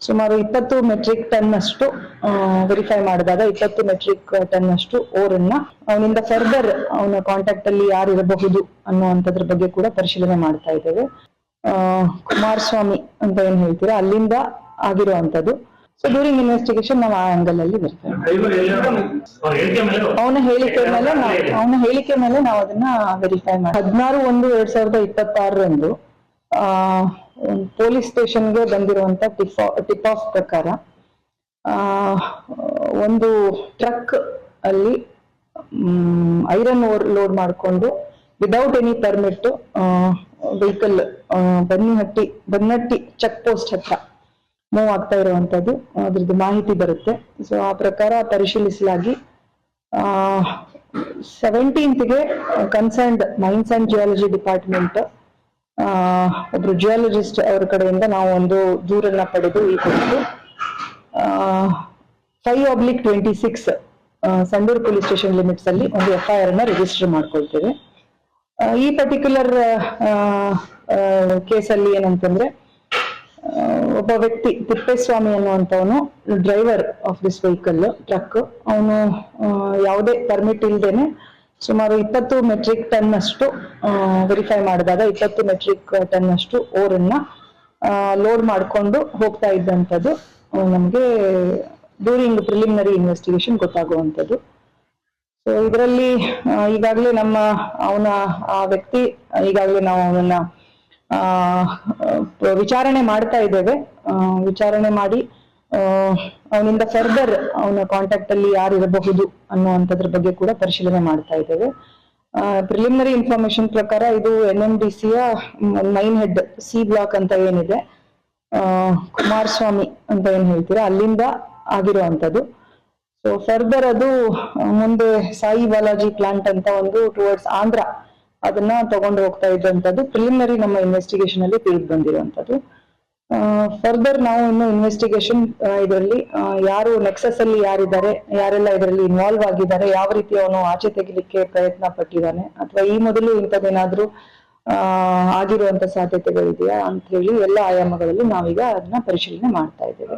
ಸುಮಾರು 20 metric ton ಅಷ್ಟು verify ಮಾಡಿದಾಗ 20 ಮೆಟ್ರಿಕ್ ಟನ್ ಅಷ್ಟು ಓರನ್ನ ಅವನಿಂದ ಫರ್ದರ್ ಅವನ ಕಾಂಟ್ಯಾಕ್ಟ್ ಅಲ್ಲಿ ಯಾರು ಇರಬಹುದು ಅನ್ನುವಂಥದ್ರ ಬಗ್ಗೆ ಕೂಡ ಪರಿಶೀಲನೆ ಮಾಡ್ತಾ ಇದ್ದೇವೆ. ಕುಮಾರಸ್ವಾಮಿ ಅಂತ ಏನ್ ಹೇಳ್ತೀರಾ ಅಲ್ಲಿಂದ ಆಗಿರುವಂತದ್ದು. ಸೊ ಡ್ಯೂರಿಂಗ್ ಇನ್ವೆಸ್ಟಿಗೇಷನ್ ನಾವು ಆ ಆಂಗಲ್ ಅಲ್ಲಿ ಅವನ ಹೇಳಿಕೆ ಮೇಲೆ ನಾವು ಅದನ್ನ ವೆರಿಫೈ ಮಾಡಿ 16/1/2026 ಪೊಲೀಸ್ ಸ್ಟೇಷನ್ಗೆ ಬಂದಿರುವಂತ ಟಿಪ್ ಆಫ್ ಪ್ರಕಾರ ಒಂದು ಟ್ರಕ್ ಅಲ್ಲಿ ಐರನ್ ಓರ್ ಲೋಡ್ ಮಾಡಿಕೊಂಡು ವಿದೌಟ್ ಎನಿ ಪರ್ಮಿಟ್ ವೆಹಿಕಲ್ ಬನ್ನಟ್ಟಿ ಚೆಕ್ ಪೋಸ್ಟ್ ಹತ್ರ ಮೂವ್ ಆಗ್ತಾ ಇರುವಂತದ್ದು ಅದ್ರದ್ದು ಮಾಹಿತಿ ಬರುತ್ತೆ. ಸೊ ಆ ಪ್ರಕಾರ ಪರಿಶೀಲಿಸಲಾಗಿ 17th concerned mines and geology department ಒಬ್ರು ಜಿಯಾಲಜಿಸ್ಟ್ ಅವರ ಕಡೆಯಿಂದ ನಾವು ಒಂದು ದೂರನ್ನ ಪಡೆದು ಈ ಕುರಿತು 5/26 ಸಂಡೂರು ಪೊಲೀಸ್ ಸ್ಟೇಷನ್ ಲಿಮಿಟ್ಸ್ ಅಲ್ಲಿ ಒಂದು FIR ಅನ್ನ ರಿಜಿಸ್ಟರ್ ಮಾಡ್ಕೊಳ್ತೇವೆ. ಈ ಪರ್ಟಿಕ್ಯುಲರ್ ಕೇಸಲ್ಲಿ ಏನಂತಂದ್ರೆ ಒಬ್ಬ ವ್ಯಕ್ತಿ ತಿಪ್ಪೇಸ್ವಾಮಿ ಅನ್ನುವಂಥವನು driver of this vehicle truck. ಅವನು ಯಾವುದೇ ಪರ್ಮಿಟ್ ಇಲ್ದೇನೆ ಸುಮಾರು 20 ಮೆಟ್ರಿಕ್ ಟನ್ ಅಷ್ಟು ವೆರಿಫೈ ಮಾಡಿದಾಗ 20 ಮೆಟ್ರಿಕ್ ಟನ್ ಅಷ್ಟು ಓರನ್ನ ಲೋಡ್ ಮಾಡಿಕೊಂಡು ಹೋಗ್ತಾ ಇದ್ದಂಥದ್ದು ನಮಗೆ ಡ್ಯೂರಿಂಗ್ ಪ್ರಿಲಿಮಿನರಿ ಇನ್ವೆಸ್ಟಿಗೇಷನ್ ಗೊತ್ತಾಗುವಂಥದ್ದು. ಸೊ ಇದರಲ್ಲಿ ಈಗಾಗಲೇ ಆ ವ್ಯಕ್ತಿ ಈಗಾಗಲೇ ನಾವು ಅವನನ್ನ ವಿಚಾರಣೆ ಮಾಡ್ತಾ ಇದ್ದೇವೆ. ವಿಚಾರಣೆ ಮಾಡಿ ಅವನಿಂದ ಫರ್ದರ್ ಅವನ ಕಾಂಟ್ಯಾಕ್ಟ್ ಅಲ್ಲಿ ಯಾರು ಇರಬಹುದು ಅನ್ನುವಂಥದ್ರ ಬಗ್ಗೆ ಕೂಡ ಪರಿಶೀಲನೆ ಮಾಡ್ತಾ ಇದ್ದೇವೆ. ಪ್ರಿಲಿಮಿನರಿ ಇನ್ಫಾರ್ಮೇಶನ್ ಪ್ರಕಾರ ಇದು NMDCಯ ಮೈನ್ ಹೆಡ್ ಸಿ ಬ್ಲಾಕ್ ಅಂತ ಏನಿದೆ ಕುಮಾರಸ್ವಾಮಿ ಅಂತ ಏನ್ ಹೇಳ್ತೀರಾ ಅಲ್ಲಿಂದ ಆಗಿರುವಂತದ್ದು. ಸೊ ಫರ್ದರ್ ಅದು ಮುಂದೆ ಸಾಯಿ ಬಾಲಾಜಿ ಪ್ಲಾಂಟ್ ಅಂತ ಒಂದು ಟುವರ್ಡ್ಸ್ ಆಂಧ್ರ ಅದನ್ನ ತಗೊಂಡು ಹೋಗ್ತಾ ಇದ್ದಂಥದ್ದು ಪ್ರಿಲಿಮಿನರಿ ನಮ್ಮ ಇನ್ವೆಸ್ಟಿಗೇಷನ್ ಅಲ್ಲಿ ತಿಳಿದು ಬಂದಿರುವಂತದ್ದು. ಫರ್ದರ್ ನಾವು ಇನ್ನು ಇನ್ವೆಸ್ಟಿಗೇಷನ್ ಇದರಲ್ಲಿ ಯಾರು ನೆಕ್ಸಸ್ ಅಲ್ಲಿ ಯಾರಿದ್ದಾರೆ, ಯಾರೆಲ್ಲ ಇದರಲ್ಲಿ ಇನ್ವಾಲ್ವ್ ಆಗಿದ್ದಾರೆ, ಯಾವ ರೀತಿ ಅವನು ಆಚೆ ತೆಗಿಲಿಕ್ಕೆ ಪ್ರಯತ್ನ ಪಟ್ಟಿದ್ದಾನೆ ಅಥವಾ ಈ ಮೊದಲು ಇಂಥದ್ದೇನಾದ್ರೂ ಆಗಿರುವಂತ ಸಾಧ್ಯತೆಗಳಿದೆಯಾ ಅಂತ ಹೇಳಿ ಎಲ್ಲ ಆಯಾಮಗಳಲ್ಲಿ ನಾವೀಗ ಅದನ್ನ ಪರಿಶೀಲನೆ ಮಾಡ್ತಾ ಇದ್ದೇವೆ.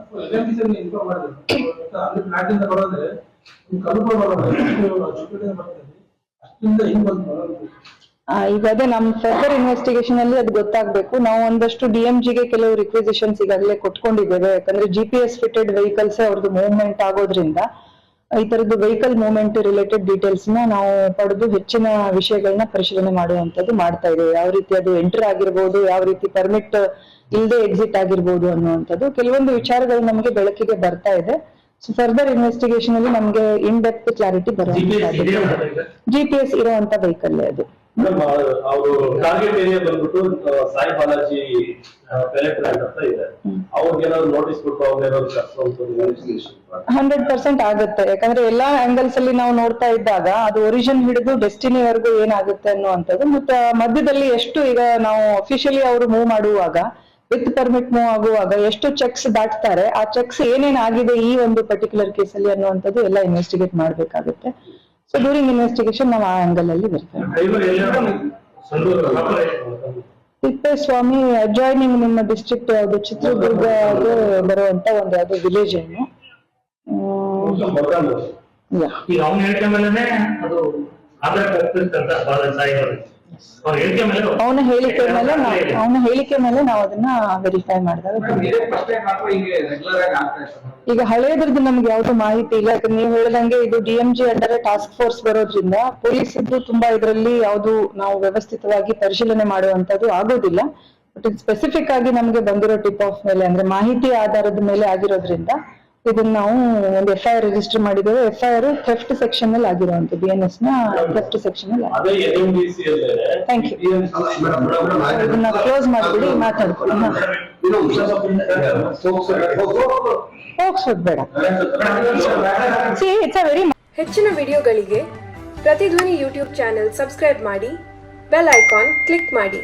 ಈಗ ಅದೇ ನಮ್ ಫರ್ದರ್ ಇನ್ವೆಸ್ಟಿಗೇಷನ್ ಅಲ್ಲಿ ಅದು ಗೊತ್ತಾಗ್ಬೇಕು. ನಾವು ಒಂದಷ್ಟು DMGಗೆ ಕೆಲವು ರಿಕ್ವಿಸಿಷನ್ಸ್ ಈಗಾಗಲೇ ಕೊಟ್ಕೊಂಡಿದ್ದೇವೆ. ಯಾಕಂದ್ರೆ GPS ಫಿಟೆಡ್ ವೆಹಿಕಲ್ಸ್ ಅವ್ರದ್ದು ಮೂವ್ಮೆಂಟ್ ಆಗೋದ್ರಿಂದ ಈ ತರದ್ದು ವೆಹಿಕಲ್ ಮೂವ್ಮೆಂಟ್ ರಿಲೇಟೆಡ್ ಡೀಟೇಲ್ಸ್ ನ ನಾವು ಪಡೆದು ಹೆಚ್ಚಿನ ವಿಷಯಗಳನ್ನ ಪರಿಶೀಲನೆ ಮಾಡುವಂತದ್ದು ಮಾಡ್ತಾ ಇದ್ದೇವೆ. ಯಾವ ರೀತಿ ಅದು ಎಂಟರ್ ಆಗಿರ್ಬೋದು, ಯಾವ ರೀತಿ ಪರ್ಮಿಟ್ ಇಲ್ಲದೆ ಎಕ್ಸಿಟ್ ಆಗಿರ್ಬೋದು ಅನ್ನುವಂಥದ್ದು ಕೆಲವೊಂದು ವಿಚಾರಗಳು ನಮಗೆ ಬೆಳಕಿಗೆ ಬರ್ತಾ ಇದೆ. ಸೊ ಫರ್ದರ್ ಇನ್ವೆಸ್ಟಿಗೇಷನ್ ಅಲ್ಲಿ ನಮ್ಗೆ ಇನ್ ಡೆಪ್ತ್ ಕ್ಲಾರಿಟಿ ಬರುವಂತ GPS ಇರುವಂತ ವೆಹಿಕಲ್ ಅದು. ಅವರು ಟಾರ್ಗೆಟ್ ಏರಿಯಾ ಬಂದ್ಬಿಟ್ಟು ಸಾಯಿ ಬಾಲಾಜಿ ಪೆಲೆಟ್ ಪ್ಲಾಂಟ್ ಅಂತ ಇದೆ. ಅವ್ರಿಗೆ ನೋಟಿಸ್ ಕೊಟ್ಟು ಅವ್ರಿಗೆ 100% ಆಗುತ್ತೆ. ಯಾಕಂದ್ರೆ ಎಲ್ಲಾ ಆಂಗಲ್ಸ್ ಅಲ್ಲಿ ನಾವು ನೋಡ್ತಾ ಇದ್ದಾಗ ಅದು ಒರಿಜಿನ್ ಹಿಡಿದು ಡೆಸ್ಟಿನಿ ವರೆಗೂ ಏನಾಗುತ್ತೆ ಅನ್ನುವಂಥದ್ದು ಮತ್ತೆ ಮಧ್ಯದಲ್ಲಿ ಎಷ್ಟು ಈಗ ನಾವು ಅಫಿಷಿಯಲಿ ಅವರು ಮೂವ್ ಮಾಡುವಾಗ ವಿತ್ ಪರ್ಮಿಟ್ ಮೂವ್ ಆಗುವಾಗ ಎಷ್ಟು ಚೆಕ್ಸ್ ದಾಟ್ತಾರೆ, ಆ ಚೆಕ್ಸ್ ಏನೇನ್ ಆಗಿದೆ ಈ ಒಂದು ಪರ್ಟಿಕ್ಯುಲರ್ ಕೇಸ್ ಅಲ್ಲಿ ಅನ್ನುವಂಥದ್ದು ಎಲ್ಲ ಇನ್ವೆಸ್ಟಿಗೇಟ್ ಮಾಡ್ಬೇಕಾಗುತ್ತೆ. ಸೊ ಡ್ಯೂರಿಂಗ್ ಇನ್ವೆಸ್ಟಿಗೇಷನ್ ನಾವು ಆ ಆಂಗಲ್ ಅಲ್ಲಿ ತಿಪ್ಪೇಸ್ವಾಮಿ ಅಡ್ಜಾಯ್ನಿಂಗ್ ನಿಮ್ಮ ಡಿಸ್ಟ್ರಿಕ್ಟ್ ಯಾವ್ದು ಚಿತ್ರದುರ್ಗ ಬರುವಂತ ಒಂದು ಯಾವ್ದು ವಿಲೇಜ್ ಏನು ಅವನ ಹೇಳಿಕೆ ಮೇಲೆ ನಾವು ಅದನ್ನ ವೆರಿಫೈ ಮಾಡಿದಾಗ ಈಗ ಹಳೇದ್ರದ್ದು ನಮ್ಗೆ ಯಾವ್ದು ಮಾಹಿತಿ ಇಲ್ಲ. ಯಾಕಂದ್ರೆ ನೀವು ಹೇಳ್ದಂಗೆ ಇದು DMG ಅಂಡರ್ ಟಾಸ್ಕ್ ಫೋರ್ಸ್ ಬರೋದ್ರಿಂದ ಪೊಲೀಸದ್ದು ತುಂಬಾ ಇದರಲ್ಲಿ ಯಾವ್ದು ನಾವು ವ್ಯವಸ್ಥಿತವಾಗಿ ಪರಿಶೀಲನೆ ಮಾಡುವಂತದ್ದು ಆಗೋದಿಲ್ಲ. ಬಟ್ ಇದು ಸ್ಪೆಸಿಫಿಕ್ ಆಗಿ ನಮ್ಗೆ ಬಂದಿರೋ ಟಿಪ್ ಆಫ್ ಮೇಲೆ ಅಂದ್ರೆ ಮಾಹಿತಿ ಆಧಾರದ ಮೇಲೆ ಆಗಿರೋದ್ರಿಂದ ಇದನ್ನ ನಾವು ಒಂದು FIR ರಿಜಿಸ್ಟರ್ ಮಾಡಿದ್ದೇವೆ. FIR ಥೆಫ್ಟ್ ಸೆಕ್ಷನ್ ಅಲ್ಲಿ ಆಗಿರುವಂತ BNS ನ ಥೆಫ್ಟ್ ಸೆಕ್ಷನ್ ಅಲ್ಲಿ. Thank you. ಇದನ್ನ ಕ್ಲೋಸ್ ಮಾಡ್ಬಿಡಿ, ಮಾತಾಡ್ಕೊಳ್ಳೋಣ. ಹೋಗ್ಸೋದ್ ಬೇಡ. ಹೆಚ್ಚಿನ ವಿಡಿಯೋಗಳಿಗೆ ಪ್ರತಿಧ್ವನಿ ಯೂಟ್ಯೂಬ್ ಚಾನೆಲ್ ಸಬ್ಸ್ಕ್ರೈಬ್ ಮಾಡಿ, ಬೆಲ್ ಐಕಾನ್ ಕ್ಲಿಕ್ ಮಾಡಿ.